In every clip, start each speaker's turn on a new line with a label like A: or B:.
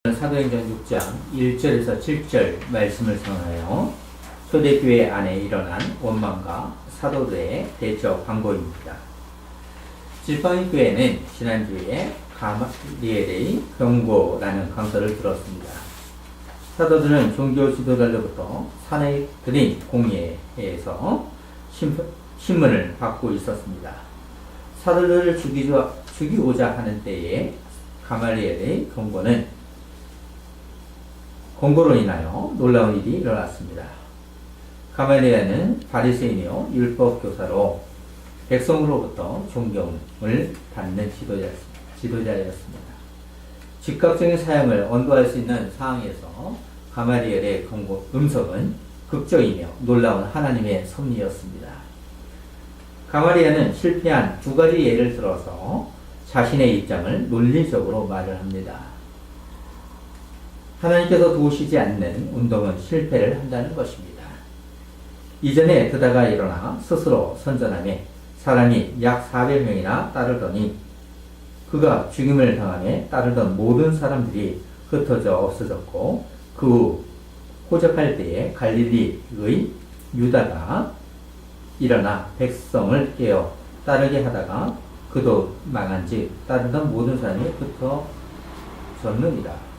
A: 사도행전 6장 1절에서 7절 말씀을 전하여 초대교회 안에 일어난 원망과 사도들의 대적 광고입니다. 지팡이 교회는 지난주에 가말리엘의 경고라는 강서를 들었습니다. 사도들은 종교 지도자들로부터 사내들인 공예에서 신문을 받고 있었습니다. 사도들을 죽이고자 하는 때에 가말리엘의 권고로 인하여 놀라운 일이 일어났습니다. 가말리엘은 바리새인이요 율법 교사로 백성으로부터 존경을 받는 지도자였습니다. 즉각적인 사형을 언도할 수 있는 상황에서 가말리엘의 음성은 극적이며 놀라운 하나님의 섭리였습니다. 가말리엘은 실패한 두 가지 예를 들어서 자신의 입장을 논리적으로 말을 합니다. 하나님께서 도우시지 않는 운동은 실패를 한다는 것입니다. 이전에 드다가 일어나 스스로 선전하며 사람이 약 400명이나 따르더니 그가 죽임을 당하며 따르던 모든 사람들이 흩어져 없어졌고 그 후 호적할 때에 갈릴리의 유다가 일어나 백성을 깨어 따르게 하다가 그도 망한즉 따르던 모든 사람이 흩어졌느니라.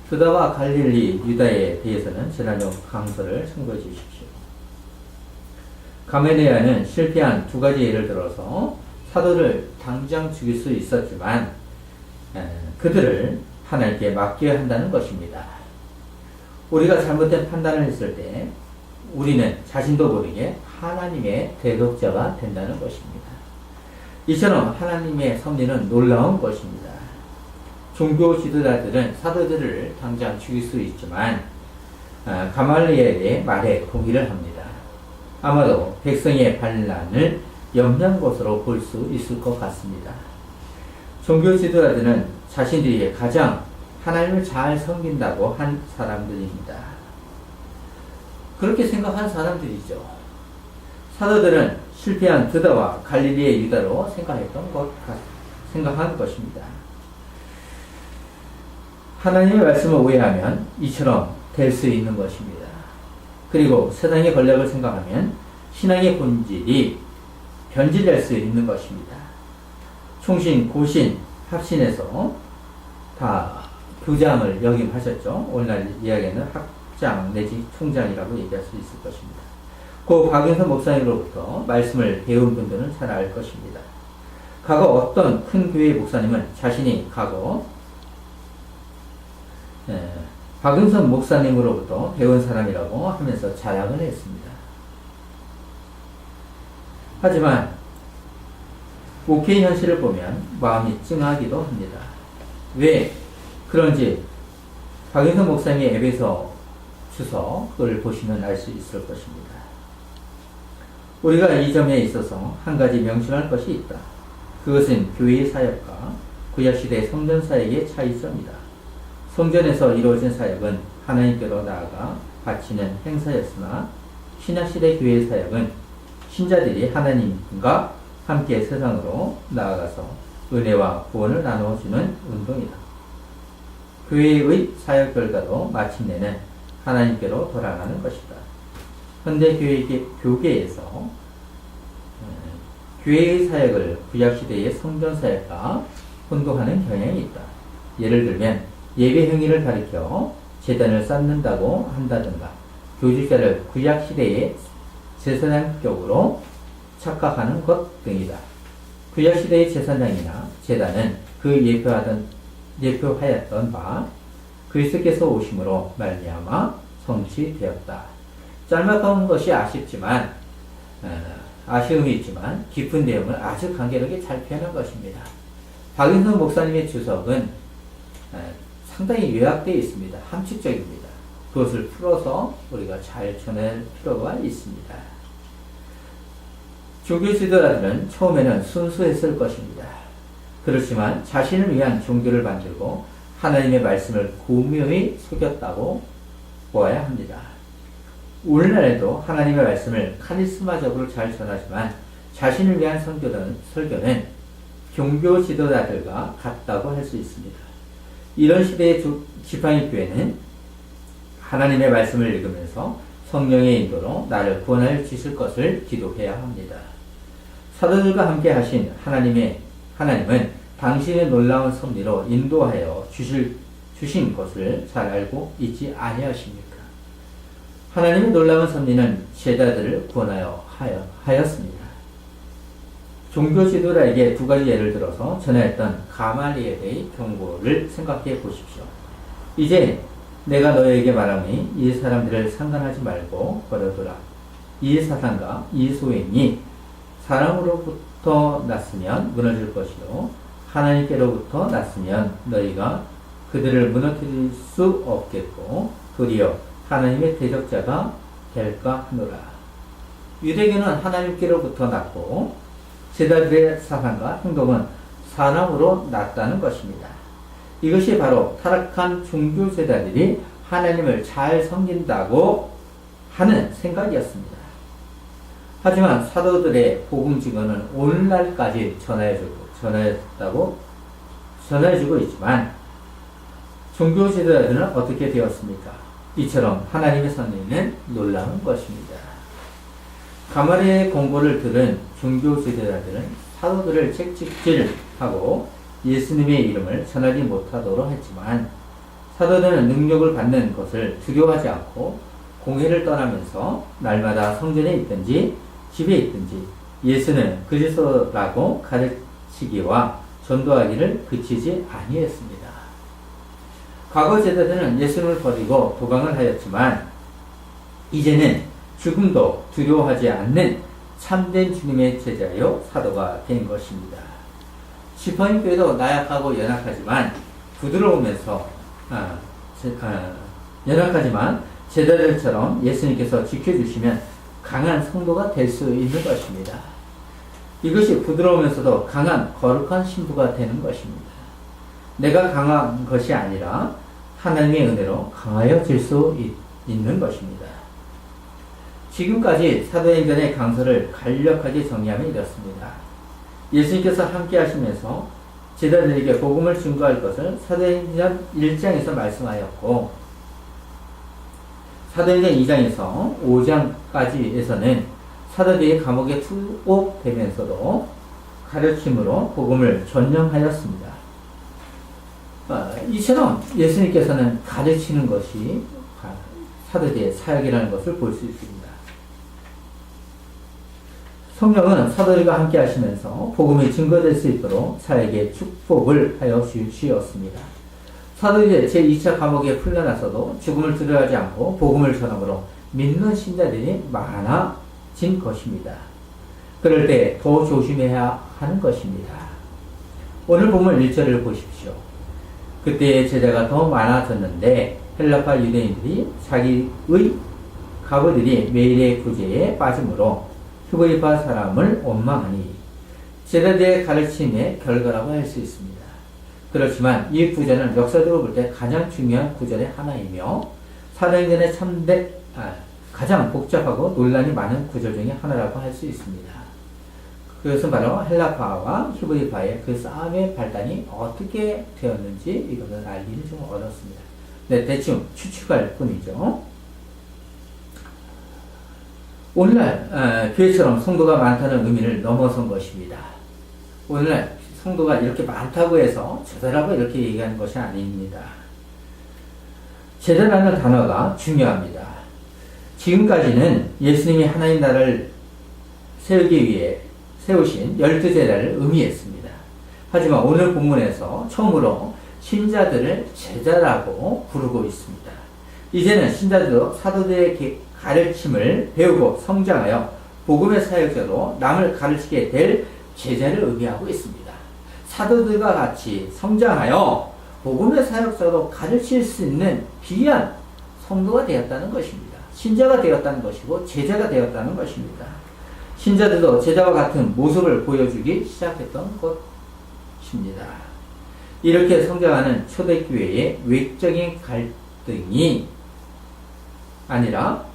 A: 드다와 갈릴리 유다에 대해서는 지난주 강서를 참고해 주십시오. 가말리엘은 실패한 두 가지 예를 들어서 사도를 당장 죽일 수 있었지만 그들을 하나님께 맡겨야 한다는 것입니다. 우리가 잘못된 판단을 했을 때 우리는 자신도 모르게 하나님의 대독자가 된다는 것입니다. 이처럼 하나님의 섭리는 놀라운 것입니다. 종교 지도자들은 사도들을 당장 죽일 수 있지만 가말리엘의 말에 동의를 합니다. 아마도 백성의 반란을 염려한 것으로 볼 수 있을 것 같습니다. 종교 지도자들은 자신들이 가장 하나님을 잘 섬긴다고 한 사람들입니다. 그렇게 생각한 사람들이죠. 사도들은 실패한 드다와 갈릴리의 유다로 생각한 것입니다. 하나님의 말씀을 오해하면 이처럼 될 수 있는 것입니다. 그리고 세상의 권력을 생각하면 신앙의 본질이 변질될 수 있는 것입니다. 총신, 고신, 합신에서 다 교장을 역임하셨죠. 오늘날 이야기는 학장 내지 총장이라고 얘기할 수 있을 것입니다. 고 박윤선 목사님으로부터 말씀을 배운 분들은 잘 알 것입니다. 과거 어떤 큰 교회 목사님은 자신이 박윤선 목사님으로부터 배운 사람이라고 하면서 자랑을 했습니다. 하지만 목회의 현실을 보면 마음이 찡하기도 합니다. 왜 그런지 박윤선 목사님의 에베소 주석을 보시면 알 수 있을 것입니다. 우리가 이 점에 있어서 한 가지 명심할 것이 있다. 그것은 교회의 사역과 구약시대 성전 사역의 차이점이다. 성전에서 이루어진 사역은 하나님께로 나아가 바치는 행사였으나 신약시대 교회의 사역은 신자들이 하나님과 함께 세상으로 나아가서 은혜와 구원을 나누어주는 운동이다. 교회의 사역 결과도 마침내는 하나님께로 돌아가는 것이다. 현대 교계에서 교회의 사역을 구약시대의 성전 사역과 혼동하는 경향이 있다. 예를 들면 예배 행위를 가리켜 제단을 쌓는다고 한다든가 교직자를 구약시대의 제사장격으로 착각하는 것 등이다. 구약시대의 제사장이나 제단은 그 예표하였던 바 그리스도께서 오심으로 말미암아 성취되었다. 짤막한 것이 아쉬움이 있지만 깊은 내용을 아주 간결하게 잘 표현한 것입니다. 박윤선 목사님의 주석은 상당히 요약되어 있습니다. 함축적입니다. 그것을 풀어서 우리가 잘 전할 필요가 있습니다. 종교 지도자들은 처음에는 순수했을 것입니다. 그렇지만 자신을 위한 종교를 만들고 하나님의 말씀을 고묘히 속였다고 보아야 합니다. 오늘날에도 하나님의 말씀을 카리스마적으로 잘 전하지만 자신을 위한 설교는 종교 지도자들과 같다고 할 수 있습니다. 이런 시대의 지팡이 교회는 하나님의 말씀을 읽으면서 성령의 인도로 나를 구원하여 주실 것을 기도해야 합니다. 사도들과 함께 하신 하나님은 당신의 놀라운 섭리로 인도하여 주신 것을 잘 알고 있지 아니하십니까? 하나님의 놀라운 섭리는 제자들을 구원하여 하였습니다. 종교 지도자에게 두 가지 예를 들어서 전했던 가말리엘의 경고를 생각해 보십시오. 이제 내가 너에게 말하니 이 사람들을 상관하지 말고 버려두라. 이 사상과 이 소행이 사람으로부터 났으면 무너질 것이요 하나님께로부터 났으면 너희가 그들을 무너뜨릴 수 없겠고 도리어 하나님의 대적자가 될까 하노라. 유대교는 하나님께로부터 났고 제자들의 사상과 행동은 사람으로 났다는 것입니다. 이것이 바로 타락한 종교 제자들이 하나님을 잘 섬긴다고 하는 생각이었습니다. 하지만 사도들의 복음 증언은 오늘날까지 전해주고 있지만 종교 제자들은 어떻게 되었습니까? 이처럼 하나님의 섭리는 놀라운 것입니다. 가말리엘의 권고를 들은 종교 제자들은 사도들을 채찍질하고 예수님의 이름을 전하지 못하도록 했지만 사도들은 능력을 받는 것을 두려워하지 않고 공회를 떠나면서 날마다 성전에 있든지 집에 있든지 예수는 그리스도라고 가르치기와 전도하기를 그치지 아니했습니다. 과거 제자들은 예수님을 버리고 도망을 하였지만 이제는 죽음도 두려워하지 않는 참된 주님의 제자요 사도가 된 것입니다. 지팡이 교회도 나약하고 연약하지만 연약하지만 제자들처럼 예수님께서 지켜주시면 강한 성도가 될 수 있는 것입니다. 이것이 부드러우면서도 강한 거룩한 신부가 되는 것입니다. 내가 강한 것이 아니라 하나님의 은혜로 강하여질 수 있는 것입니다. 지금까지 사도행전의 강서를 간략하게 정리하면 이렇습니다. 예수님께서 함께 하시면서 제자들에게 복음을 증거할 것을 사도행전 1장에서 말씀하였고 사도행전 2장에서 5장까지에서는 사도들이 감옥에 투옥되면서도 가르침으로 복음을 전념하였습니다. 이처럼 예수님께서는 가르치는 것이 사도들의 사역이라는 것을 볼 수 있습니다. 성령은 사도들과 함께 하시면서 복음이 증거될 수 있도록 사역에 축복을 하여 주시었습니다. 사도들이 제2차 감옥에 풀려나서도 죽음을 두려워하지 않고 복음을 전함으로 믿는 신자들이 많아진 것입니다. 그럴 때 더 조심해야 하는 것입니다. 오늘 본문 1절을 보십시오. 그때의 제자가 더 많아졌는데 헬라파 유대인들이 자기의 가부들이 매일의 구제에 빠짐으로 히브리파 사람을 원망하니 제자들의 가르침의 결과라고 할 수 있습니다. 그렇지만 이 구절은 역사적으로 볼 때 가장 중요한 구절의 하나이며 사도행전의 가장 복잡하고 논란이 많은 구절 중에 하나라고 할 수 있습니다. 그것은 바로 헬라파와 히브리파의 그 싸움의 발단이 어떻게 되었는지 이것을 알기는 좀 어렵습니다. 네, 대충 추측할 뿐이죠. 오늘날 교회처럼 성도가 많다는 의미를 넘어선 것입니다. 오늘날 성도가 이렇게 많다고 해서 제자라고 이렇게 얘기하는 것이 아닙니다. 제자라는 단어가 중요합니다. 지금까지는 예수님이 하나님 나라를 세우기 위해 세우신 12제자를 의미했습니다. 하지만 오늘 본문에서 처음으로 신자들을 제자라고 부르고 있습니다. 이제는 신자들도 사도들의 가르침을 배우고 성장하여 복음의 사역자로 남을 가르치게 될 제자를 의미하고 있습니다. 사도들과 같이 성장하여 복음의 사역자로 가르칠 수 있는 귀한 성도가 되었다는 것입니다. 신자가 되었다는 것이고 제자가 되었다는 것입니다. 신자들도 제자와 같은 모습을 보여주기 시작했던 것입니다. 이렇게 성장하는 초대교회의 외적인 갈등이 아니라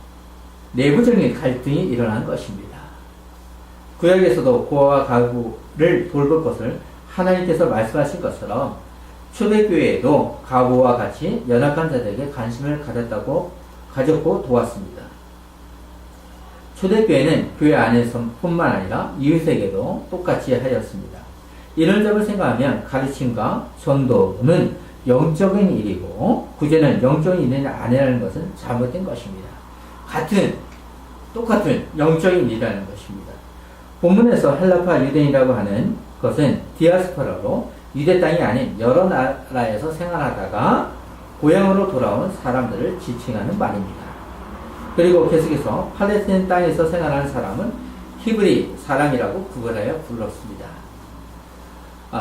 A: 내부적인 갈등이 일어난 것입니다. 구약에서도 고아와 가부를 돌볼 것을 하나님께서 말씀하신 것처럼 초대교회에도 가보와 같이 연약한 자들에게 관심을 가졌고 도왔습니다. 초대교회는 교회 안에서뿐만 아니라 이웃에게도 똑같이 하였습니다. 이런 점을 생각하면 가르침과 전도는 영적인 일이고 구제는 영적인 일이 아니라는 것은 잘못된 것입니다. 똑같은 영적인 일이라는 것입니다. 본문에서 헬라파 유대인이라고 하는 것은 디아스포라로 유대 땅이 아닌 여러 나라에서 생활하다가 고향으로 돌아온 사람들을 지칭하는 말입니다. 그리고 계속해서 팔레스타인 땅에서 생활하는 사람은 히브리 사람이라고 구분하여 불렀습니다.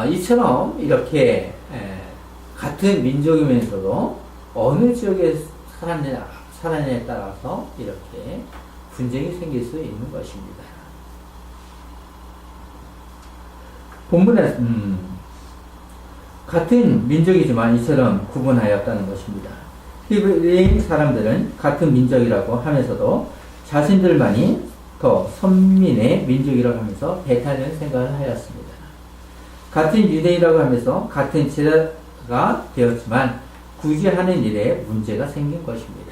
A: 이처럼 이렇게 같은 민족이면서도 어느 지역에 살았냐에 따라서 이렇게 분쟁이 생길 수 있는 것입니다. 본문에 같은 민족이지만 이처럼 구분하였다는 것입니다. 히브리 사람들은 같은 민족이라고 하면서도 자신들만이 더 선민의 민족이라고 하면서 배타는 생각을 하였습니다. 같은 유대인이라고 하면서 같은 제자가 되었지만 구제하는 일에 문제가 생긴 것입니다.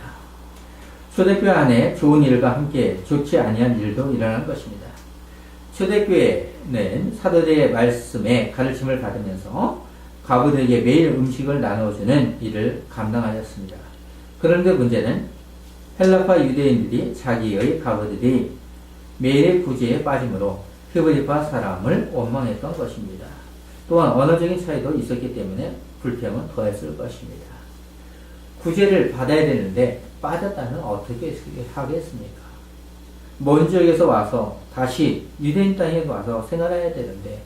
A: 초대교회 안에 좋은 일과 함께 좋지 아니한 일도 일어난 것입니다. 초대교회는 사도들의 말씀에 가르침을 받으면서 과부들에게 매일 음식을 나눠주는 일을 감당하였습니다. 그런데 문제는 헬라파 유대인들이 자기의 과부들이 매일의 구제에 빠짐으로 히브리파 사람을 원망했던 것입니다. 또한 언어적인 차이도 있었기 때문에 불평은 더했을 것입니다. 구제를 받아야 되는데 빠졌다면 어떻게 하겠습니까? 먼 지역에서 와서 다시 유대인 땅에 와서 생활해야 되는데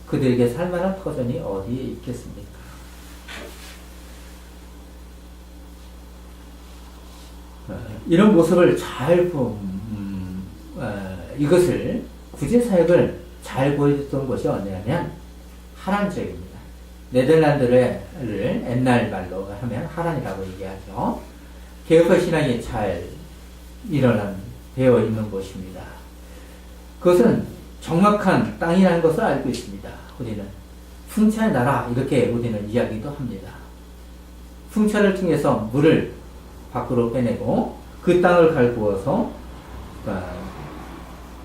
A: 그들에게 살만한 터전이 어디에 있겠습니까? 이런 모습을 이것을 구제사역을 잘 보여줬던 것이 어디냐면 하란 지역입니다. 네덜란드를 옛날 말로 하면 하란이라고 얘기하죠. 개혁화 신앙이 잘 되어 있는 곳입니다. 그것은 정확한 땅이라는 것을 알고 있습니다. 우리는 풍차의 나라 이렇게 우리는 이야기도 합니다. 풍차를 통해서 물을 밖으로 빼내고 그 땅을 갈구어서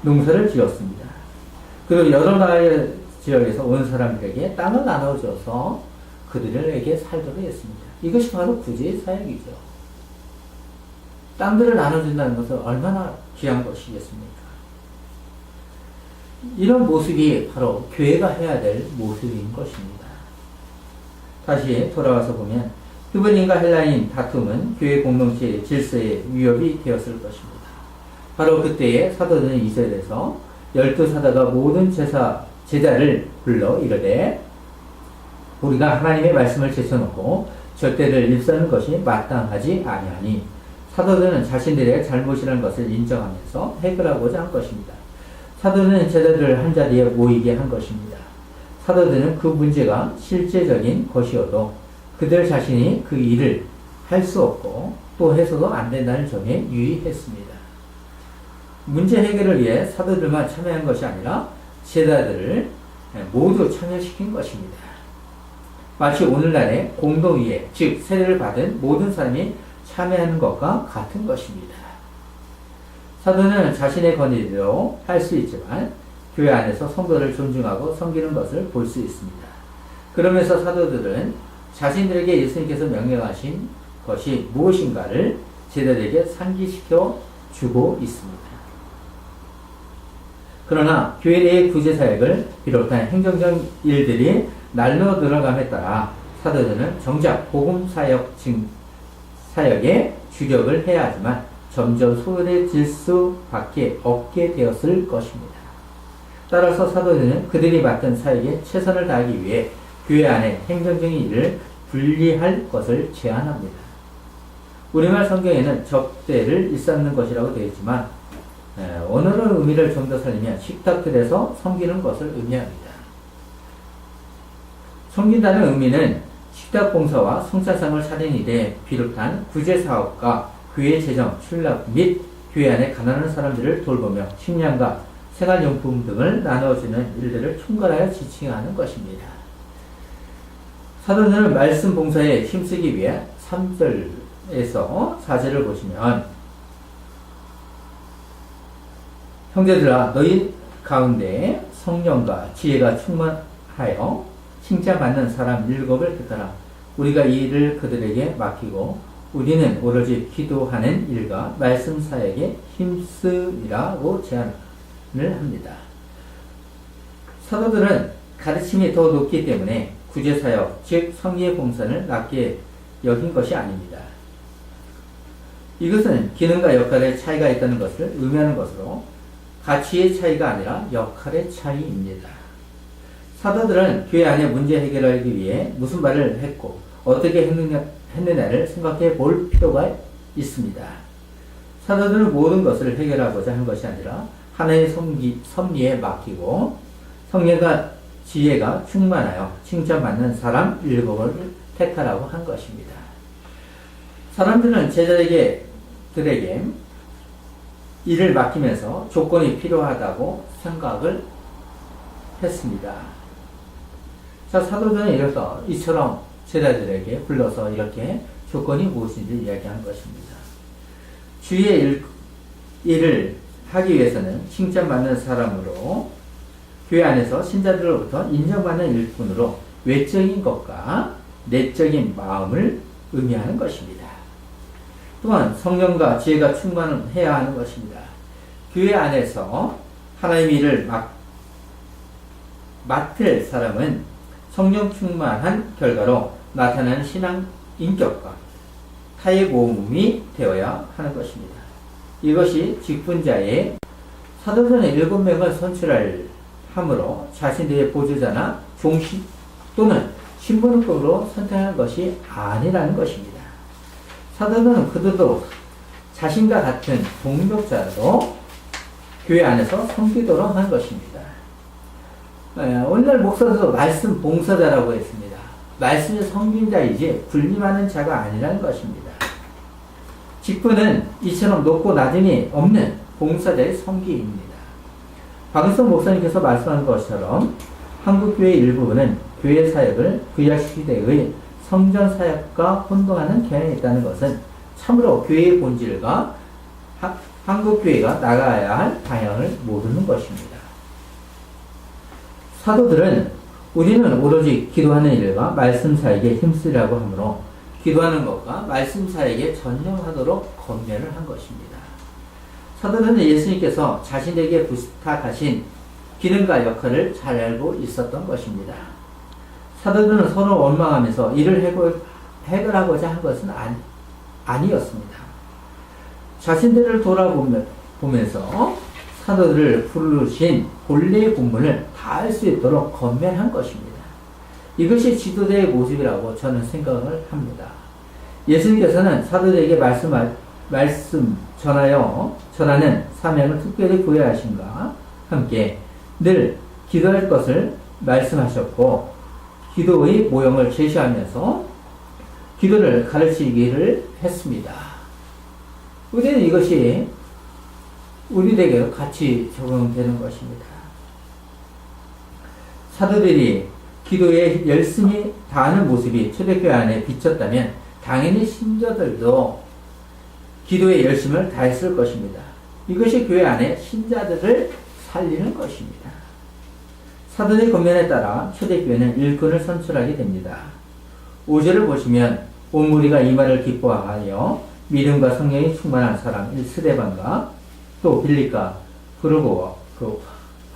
A: 농사를 지었습니다. 그리고 여러 나라의 지역에서 온 사람들에게 땅을 나눠줘서 그들에게 살도록 했습니다. 이것이 바로 구제의 사역이죠. 땅들을 나눠준다는 것은 얼마나 귀한 것이겠습니까? 이런 모습이 바로 교회가 해야 될 모습인 것입니다. 다시 돌아와서 보면 히브리인과 헬라인 다툼은 교회 공동체의 질서에 위협이 되었을 것입니다. 바로 그때에 사도들은 이스라엘에서 12사도가 모든 제자를 불러 이르되 우리가 하나님의 말씀을 제쳐놓고 절대를 입사하는 것이 마땅하지 아니하니 사도들은 자신들의 잘못이라는 것을 인정하면서 해결하고자 한 것입니다. 사도들은 제자들을 한자리에 모이게 한 것입니다. 사도들은 그 문제가 실제적인 것이어도 그들 자신이 그 일을 할 수 없고 또 해서도 안 된다는 점에 유의했습니다. 문제 해결을 위해 사도들만 참여한 것이 아니라 제자들을 모두 참여시킨 것입니다. 마치 오늘날의 공동위에 즉 세례를 받은 모든 사람이 참여하는 것과 같은 것입니다. 사도는 자신의 권위대로 할 수 있지만 교회 안에서 성도를 존중하고 섬기는 것을 볼 수 있습니다. 그러면서 사도들은 자신들에게 예수님께서 명령하신 것이 무엇인가를 제자들에게 상기시켜 주고 있습니다. 그러나 교회 내의 구제사역을 비롯한 행정적 일들이 날로 늘어감에 따라 사도들은 정작 복음사역에 주력을 해야 하지만 점점 소홀해질 수밖에 없게 되었을 것입니다. 따라서 사도들은 그들이 맡은 사역에 최선을 다하기 위해 교회 안에 행정적인 일을 분리할 것을 제안합니다. 우리말 성경에는 접대를 일삼는 것이라고 되어 있지만 원어의 의미를 좀 더 살리면 식탁들에서 섬기는 것을 의미합니다. 섬긴다는 의미는 식탁 봉사와 성찬상을 차리는 일에 비롯한 구제사업과 교회 재정, 출납 및 교회 안에 가난한 사람들을 돌보며 식량과 생활용품 등을 나눠주는 일들을 총괄하여 지칭하는 것입니다. 사도들은 말씀 봉사에 힘쓰기 위해 3절에서 4절을 보시면 형제들아 너희 가운데 성령과 지혜가 충만하여 칭찬받는 사람 7을 택하라. 우리가 이 일을 그들에게 맡기고 우리는 오로지 기도하는 일과 말씀 사역에 힘쓰리라고 제안을 합니다. 사도들은 가르침이 더 높기 때문에 구제사역, 즉 성리의 봉사를 낮게 여긴 것이 아닙니다. 이것은 기능과 역할의 차이가 있다는 것을 의미하는 것으로 가치의 차이가 아니라 역할의 차이입니다. 사도들은 교회 안에 문제 해결을 하기 위해 무슨 말을 했고 어떻게 했느냐를 생각해 볼 필요가 있습니다. 사도들은 모든 것을 해결하고자 한 것이 아니라 하나의 섭리에 맡기고 성령과 지혜가 충만하여 칭찬받는 사람 7을 택하라고 한 것입니다. 사람들은 제자들에게 일을 맡기면서 조건이 필요하다고 생각을 했습니다. 자, 사도들은 이래서 이처럼 제자들에게 불러서 이렇게 조건이 무엇인지 이야기한 것입니다. 주의 일을 하기 위해서는 칭찬받는 사람으로 교회 안에서 신자들로부터 인정받는 일꾼으로 외적인 것과 내적인 마음을 의미하는 것입니다. 또한 성령과 지혜가 충만해야 하는 것입니다. 교회 안에서 하나님의 일을 맡을 사람은 성령 충만한 결과로 나타나는 신앙 인격과 타의 모험이 되어야 하는 것입니다. 이것이 직분자의 사도전의 7명을 선출할 함으로 자신들의 보조자나 종신 또는 신분급으로 선택한 것이 아니라는 것입니다. 사도는 그들도 자신과 같은 동력자로 교회 안에서 섬기도록 한 것입니다. 오늘날 목사도 말씀 봉사자라고 했습니다. 말씀의 섬김자이지 군림하는 자가 아니라는 것입니다. 직분은 이처럼 높고 낮음이 없는 봉사자의 섬기입니다. 박은성 목사님께서 말씀한 것처럼 한국교회 일부분은 교회 사역을 구약 시대의 성전 사역과 혼동하는 경향이 있다는 것은 참으로 교회의 본질과 한국교회가 나가야 할 방향을 모르는 것입니다. 사도들은 우리는 오로지 기도하는 일과 말씀 사역에 힘쓰라고 하므로 기도하는 것과 말씀 사역에 전념하도록 권면을 한 것입니다. 사도들은 예수님께서 자신에게 부탁하신 기능과 역할을 잘 알고 있었던 것입니다. 사도들은 서로 원망하면서 이를 해결하고자 한 것은 아니었습니다. 자신들을 돌아보면서 사도들을 부르신 본래의 본분을 다할 수 있도록 권면한 것입니다. 이것이 지도자의 모습이라고 저는 생각을 합니다. 예수님께서는 사도들에게 전하는 사명을 특별히 부여하심과 함께 늘 기도할 것을 말씀하셨고 기도의 모형을 제시하면서 기도를 가르치기를 했습니다. 우리는 이것이 우리에게 같이 적용되는 것입니다. 사도들이 기도에 열심히 다하는 모습이 초대교회 안에 비쳤다면 당연히 신자들도 기도에 열심을 다했을 것입니다. 이것이 교회 안에 신자들을 살리는 것입니다. 사도의 권면에 따라 초대교회는 일꾼을 선출하게 됩니다. 5절을 보시면 온 무리가 이 말을 기뻐하여 믿음과 성령이 충만한 사람 스데반과 또 빌립과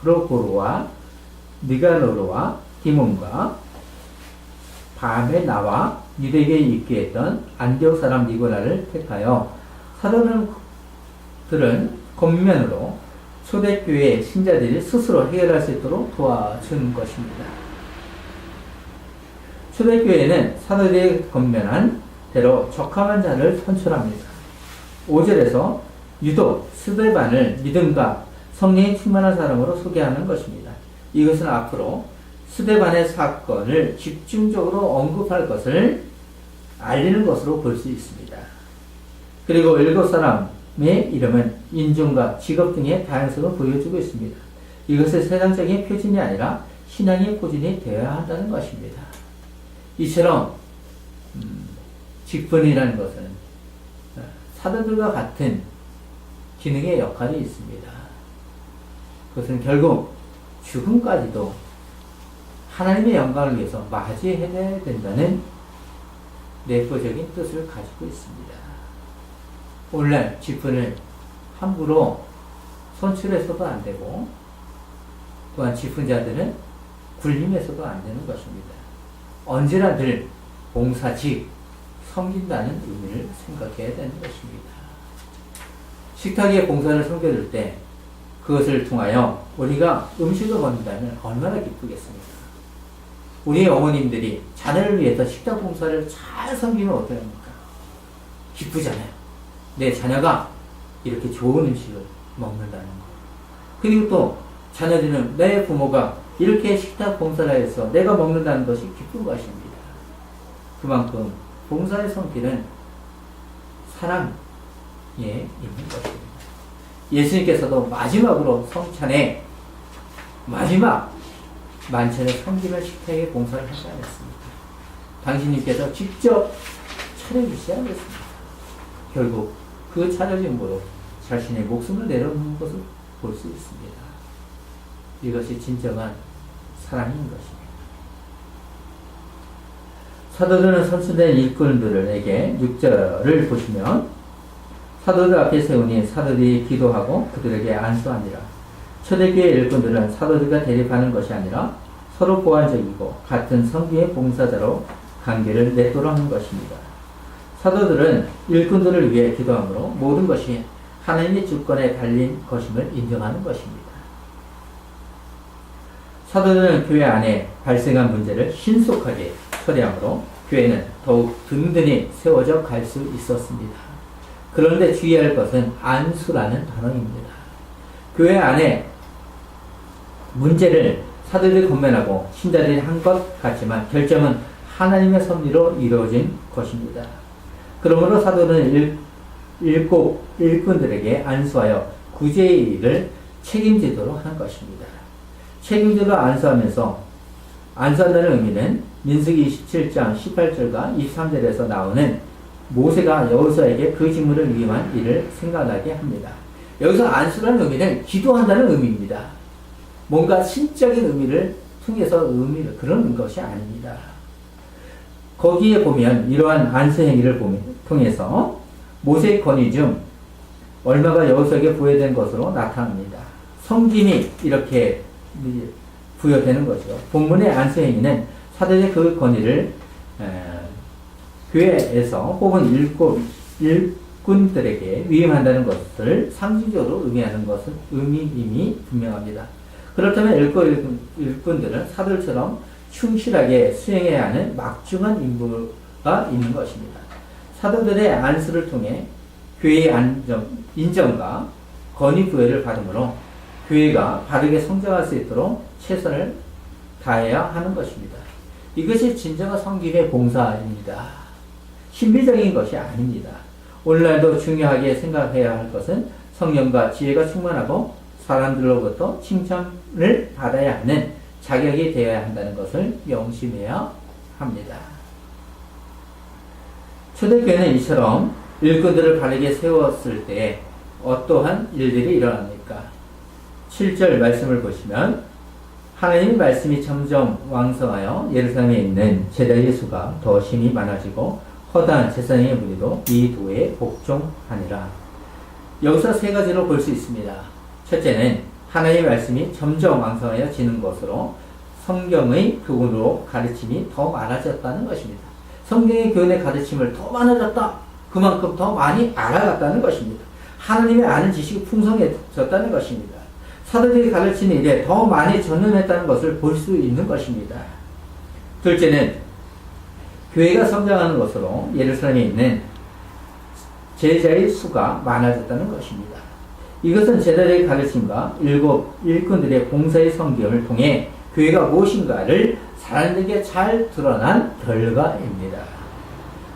A: 프로고로와 니가노르와 디몬과 바메나와 유대교에 입게 했던 안디옥 사람 니고라를 택하여 사도들은 권면으로 초대교회 신자들이 스스로 해결할 수 있도록 도와주는 것입니다. 초대교회는 사도들이 권면한 대로 적합한 자를 선출합니다. 5절에서 유독 스데반을 믿음과 성령이 충만한 사람으로 소개하는 것입니다. 이것은 앞으로 스데반의 사건을 집중적으로 언급할 것을 알리는 것으로 볼 수 있습니다. 그리고 7사람의 이름은 인종과 직업 등의 다양성을 보여주고 있습니다. 이것은 세상적인 표준이 아니라 신앙의 표준이 되어야 한다는 것입니다. 이처럼 직분이라는 것은 사도들과 같은 기능의 역할이 있습니다. 그것은 결국 죽음까지도 하나님의 영광을 위해서 맞이해내야 된다는 내부적인 뜻을 가지고 있습니다. 오늘날 직분을 함부로 선출해서도 안 되고, 또한 직분자들은 굴림해서도 안 되는 것입니다. 언제나 늘 봉사직, 섬긴다는 의미를 생각해야 되는 것입니다. 식탁에 봉사를 섬겨줄 때 그것을 통하여 우리가 음식을 먹는다면 얼마나 기쁘겠습니까? 우리 어머님들이 자녀를 위해서 식탁 봉사를 잘 섬기면 어떡합니까? 기쁘잖아요. 내 자녀가 이렇게 좋은 음식을 먹는다는 거. 그리고 또 자녀들은 내 부모가 이렇게 식탁 봉사를 해서 내가 먹는다는 것이 기쁜 것입니다. 그만큼 봉사의 성질은 사랑에 있는 것입니다. 예수님께서도 마지막으로 성찬에 마지막 만찬에 섬기는 식탁에 봉사를 하지 않았습니다. 당신님께서 직접 차려주시지 않았습니다. 결국 그 차려짐으로 자신의 목숨을 내려놓는 것을 볼 수 있습니다. 이것이 진정한 사랑인 것입니다. 사도들은 선수된 일꾼들에게 6절을 보시면 사도들 앞에 세우니 사도들이 기도하고 그들에게 안수하니라. 초대교회 일꾼들은 사도들과 대립하는 것이 아니라 서로 보완적이고 같은 성기의 봉사자로 관계를 맺도록 하는 것입니다. 사도들은 일꾼들을 위해 기도하므로 모든 것이 하나님의 주권에 달린 것임을 인정하는 것입니다. 사도들은 교회 안에 발생한 문제를 신속하게 처리하므로 교회는 더욱 든든히 세워져 갈 수 있었습니다. 그런데 주의할 것은 안수라는 단어입니다. 교회 안에 문제를 사도들이 권면하고 신자들이 한 것 같지만 결정은 하나님의 섭리로 이루어진 것입니다. 그러므로 사도는 일꾼들에게 안수하여 구제의 일을 책임지도록 한 것입니다. 책임지도록 안수하면서 안수한다는 의미는 민수기 27장 18절과 23절에서 나오는 모세가 여호수아에게 그 직무를 위임한 일을 생각나게 합니다. 여기서 안수라는 의미는 기도한다는 의미입니다. 뭔가 신적인 의미를 통해서 그런 것이 아닙니다. 거기에 보면 이러한 안수 행위를 통해서 모세의 권위 중 얼마가 여호수아에게 부여된 것으로 나타납니다. 섬김이 이렇게 부여되는 것이죠. 본문의 안수 행위는 사도의 그 권위를 교회에서 뽑은 일꾼들에게 위임한다는 것을 상징적으로 의미하는 것은 의미임이 분명합니다. 그렇다면 일꾼들은 사도들처럼 충실하게 수행해야 하는 막중한 임무가 있는 것입니다. 사도들의 안수를 통해 교회의 인정과 권위 부여를 받으므로 교회가 바르게 성장할 수 있도록 최선을 다해야 하는 것입니다. 이것이 진정한 성김의 봉사입니다. 신비적인 것이 아닙니다. 오늘날도 중요하게 생각해야 할 것은 성령과 지혜가 충만하고 사람들로부터 칭찬을 받아야 하는 자격이 되어야 한다는 것을 명심해야 합니다. 초대교회는 이처럼 일꾼들을 바르게 세웠을 때 어떠한 일들이 일어납니까? 7절 말씀을 보시면 하나님의 말씀이 점점 왕성하여 예루살렘에 있는 제자의 수가 더 심히 많아지고 허다한 제사장의 무리도 이 도에 복종하니라. 여기서 세 가지로 볼 수 있습니다. 첫째는 하나님의 말씀이 점점 왕성하여지는 것으로 성경의 교훈으로 가르침이 더 많아졌다는 것입니다. 성경의 교훈의 가르침을 더 많아졌다. 그만큼 더 많이 알아갔다는 것입니다. 하나님의 아는 지식이 풍성해졌다는 것입니다. 사도들이 가르치는 일에 더 많이 전념했다는 것을 볼 수 있는 것입니다. 둘째는 교회가 성장하는 것으로 예루살렘에 있는 제자의 수가 많아졌다는 것입니다. 이것은 제자들의 가르침과 일꾼들의 봉사의 성경을 통해 교회가 무엇인가를 사람들에게 잘 드러난 결과입니다.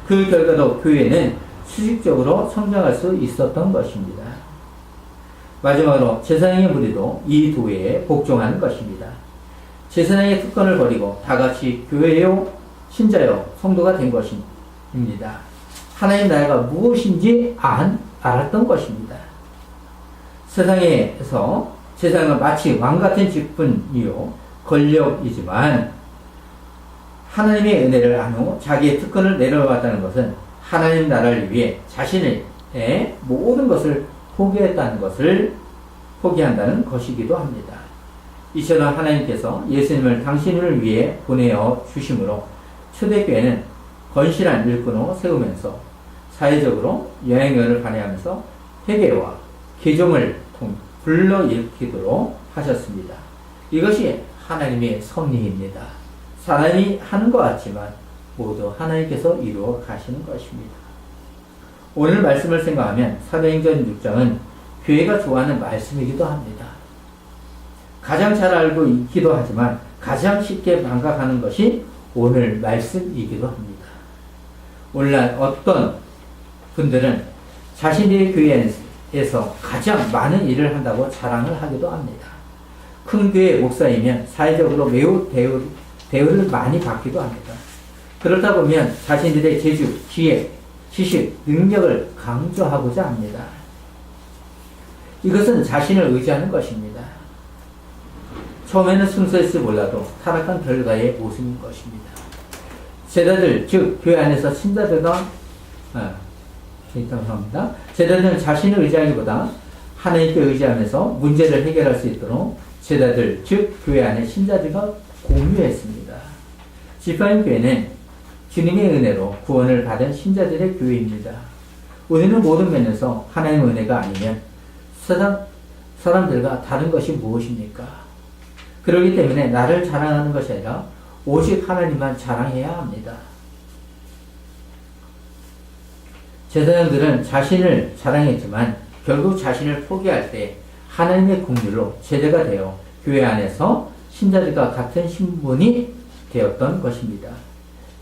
A: 그 결과로 교회는 수직적으로 성장할 수 있었던 것입니다. 마지막으로 제사장의 무리도 이 도에 복종하는 것입니다. 제사장의 특권을 버리고 다같이 교회요 신자요 성도가 된 것입니다. 하나님 나라가 무엇인지 알았던 것입니다. 세상은 마치 왕 같은 직분이요 권력이지만 하나님의 은혜를 안 후 자기의 특권을 내려놓았다는 것은 하나님 나라를 위해 자신의 모든 것을 포기한다는 것이기도 합니다. 이처럼 하나님께서 예수님을 당신을 위해 보내어 주심으로 초대교회는 건실한 일꾼으로 세우면서 사회적으로 영향력을 발휘하면서 회개와 개종을 불러일으키도록 하셨습니다. 이것이 하나님의 섭리입니다. 사람이 하는 것 같지만 모두 하나님께서 이루어 가시는 것입니다. 오늘 말씀을 생각하면 사도행전 6장은 교회가 좋아하는 말씀이기도 합니다. 가장 잘 알고 있기도 하지만 가장 쉽게 망각하는 것이 오늘 말씀이기도 합니다. 오늘날 어떤 분들은 자신의 교회에서 가장 많은 일을 한다고 자랑을 하기도 합니다. 큰 교회 목사이면 사회적으로 매우 대우를 많이 받기도 합니다. 그렇다 보면 자신들의 재주, 기획, 지식, 능력을 강조하고자 합니다. 이것은 자신을 의지하는 것입니다. 처음에는 순수했을 몰라도 타락한 결과의 모습인 것입니다. 제자들, 즉 교회 안에서 신자들과 제자들은 자신을 의지하기보다 하나님께 의지하면서 문제를 해결할 수 있도록 제자들, 즉 교회 안에 신자들과 공유했습니다. 지파인 교회는 주님의 은혜로 구원을 받은 신자들의 교회입니다. 우리는 모든 면에서 하나님의 은혜가 아니면 사람들과 다른 것이 무엇입니까? 그렇기 때문에 나를 자랑하는 것이 아니라 오직 하나님만 자랑해야 합니다. 제사장들은 자신을 자랑했지만 결국 자신을 포기할 때 하나님의 긍휼로 제자가 되어 교회 안에서 신자들과 같은 신분이 되었던 것입니다.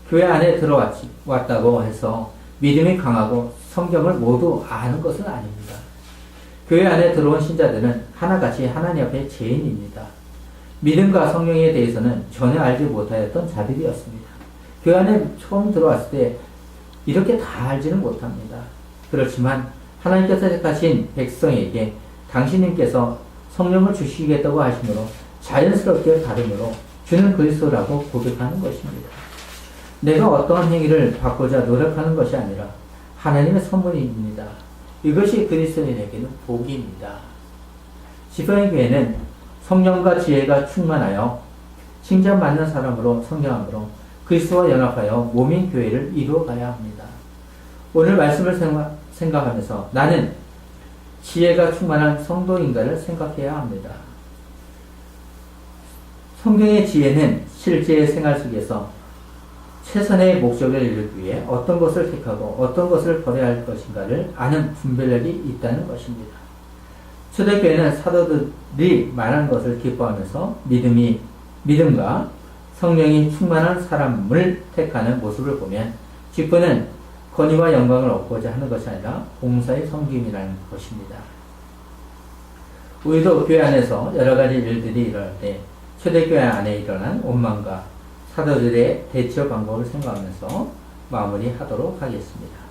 A: 교회 안에 들어왔다고 해서 믿음이 강하고 성경을 모두 아는 것은 아닙니다. 교회 안에 들어온 신자들은 하나같이 하나님 앞에 죄인입니다. 믿음과 성령에 대해서는 전혀 알지 못하였던 자들이었습니다. 교회 안에 처음 들어왔을 때 이렇게 다 알지는 못합니다. 그렇지만 하나님께서 택하신 백성에게 당신님께서 성령을 주시겠다고 하심으로 자연스럽게 받음으로 주는 그리스도라고 고백하는 것입니다. 내가 어떠한 행위를 받고자 노력하는 것이 아니라 하나님의 선물입니다. 이것이 그리스도인에게는 복입니다. 지파인 교회는 성령과 지혜가 충만하여 칭찬받는 사람으로 성장함으로 그리스도와 연합하여 몸인 교회를 이루어가야 합니다. 오늘 말씀을 생각하면서 나는 지혜가 충만한 성도인가를 생각해야 합니다. 성경의 지혜는 실제의 생활 속에서 최선의 목적을 이루기 위해 어떤 것을 택하고 어떤 것을 버려야 할 것인가를 아는 분별력이 있다는 것입니다. 초대교회는 사도들이 말한 것을 기뻐하면서 믿음과 성령이 충만한 사람을 택하는 모습을 보면 직분은 권위와 영광을 얻고자 하는 것이 아니라 봉사의 섬김이라는 것입니다. 우리도 교회 안에서 여러 가지 일들이 일어날 때 초대교회 안에 일어난 원망과 사도들의 대처 방법을 생각하면서 마무리하도록 하겠습니다.